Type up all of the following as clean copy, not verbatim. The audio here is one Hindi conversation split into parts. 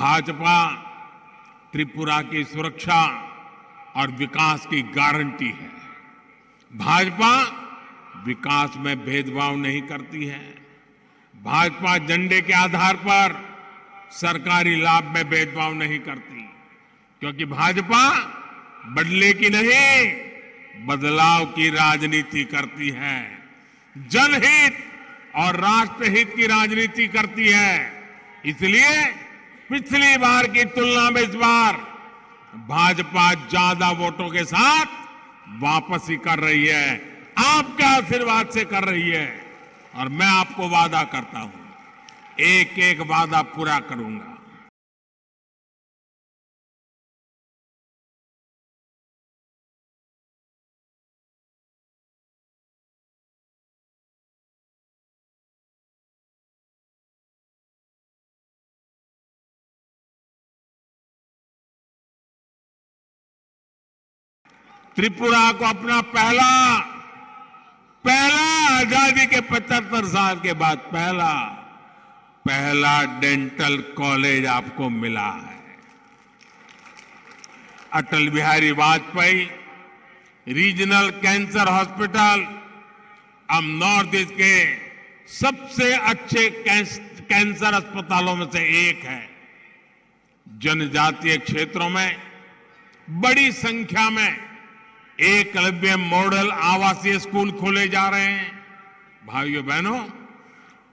भाजपा त्रिपुरा की सुरक्षा और विकास की गारंटी है। भाजपा विकास में भेदभाव नहीं करती है। भाजपा झंडे के आधार पर सरकारी लाभ में भेदभाव नहीं करती, क्योंकि भाजपा बदले की नहीं, बदलाव की राजनीति करती है। जनहित और राष्ट्रहित की राजनीति करती है। इसलिए पिछली बार की तुलना में इस बार भाजपा ज्यादा वोटों के साथ वापसी कर रही है, आपके आशीर्वाद से कर रही है। और मैं आपको वादा करता हूं, एक एक वादा पूरा करूंगा। त्रिपुरा को अपना पहला आजादी के 75 साल के बाद पहला डेंटल कॉलेज आपको मिला है। Atal Bihari Vajpayee regional cancer hospital अब नॉर्थ ईस्ट के सबसे अच्छे कैंसर अस्पतालों में से एक है। जनजातीय क्षेत्रों में बड़ी संख्या में एकलव्य मॉडल आवासीय स्कूल खोले जा रहे हैं। भाइयों बहनों,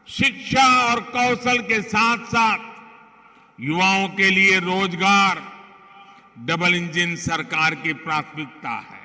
शिक्षा और कौशल के साथ साथ युवाओं के लिए रोजगार डबल इंजन सरकार की प्राथमिकता है।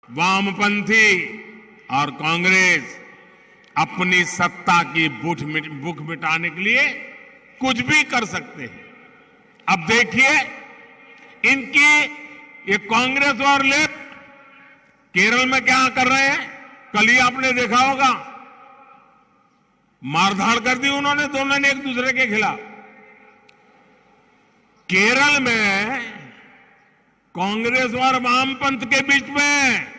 वामपंथी और कांग्रेस अपनी सत्ता की भूख मिटाने के लिए कुछ भी कर सकते हैं। अब देखिए, इनकी ये कांग्रेस और लेफ्ट केरल में क्या कर रहे हैं। कल ही आपने देखा होगा, मारधाड़ कर दी उन्होंने, दोनों ने एक दूसरे के खिलाफ। केरल में कांग्रेस और वामपंथ के बीच में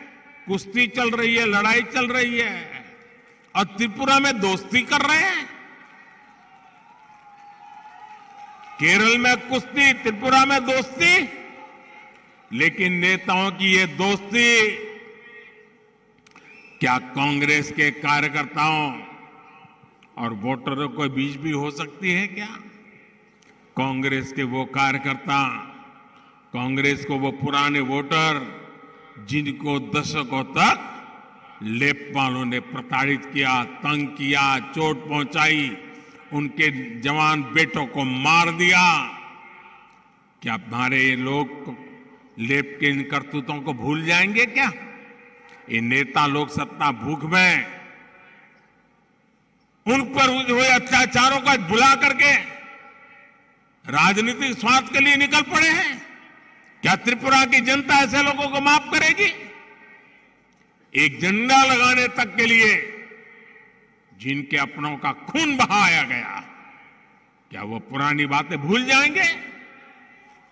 कुश्ती चल रही है, लड़ाई चल रही है, और त्रिपुरा में दोस्ती कर रहे हैं। केरल में कुश्ती, त्रिपुरा में दोस्ती। लेकिन नेताओं की ये दोस्ती क्या कांग्रेस के कार्यकर्ताओं और वोटरों के बीच भी हो सकती है क्या? कांग्रेस के वो कार्यकर्ता, कांग्रेस को वो पुराने वोटर जिनको दशकों तक लेपवालों ने प्रताड़ित किया, तंग किया, चोट पहुंचाई, उनके जवान बेटों को मार दिया, क्या हमारे ये लोग लेप के इन करतूतों को भूल जाएंगे क्या? ये नेता लोग सत्ता भूख में उन पर हुए अत्याचारों का भुला करके राजनीतिक स्वार्थ के लिए निकल पड़े हैं। क्या त्रिपुरा की जनता ऐसे लोगों को माफ करेगी? एक झंडा लगाने तक के लिए जिनके अपनों का खून बहाया गया, क्या वो पुरानी बातें भूल जाएंगे?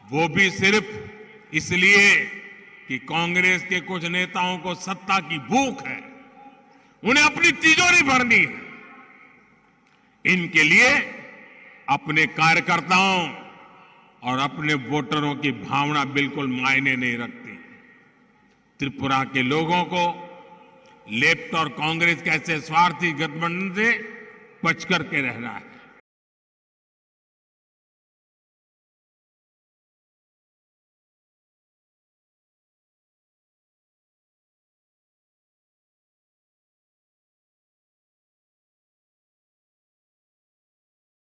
वो भी सिर्फ इसलिए कि कांग्रेस के कुछ नेताओं को सत्ता की भूख है, उन्हें अपनी तिजोरी भरनी है। इनके लिए अपने कार्यकर्ताओं और अपने वोटरों की भावना बिल्कुल मायने नहीं रखती। त्रिपुरा के लोगों को लेफ्ट और कांग्रेस के ऐसे स्वार्थी गठबंधन से बच करके रहना है।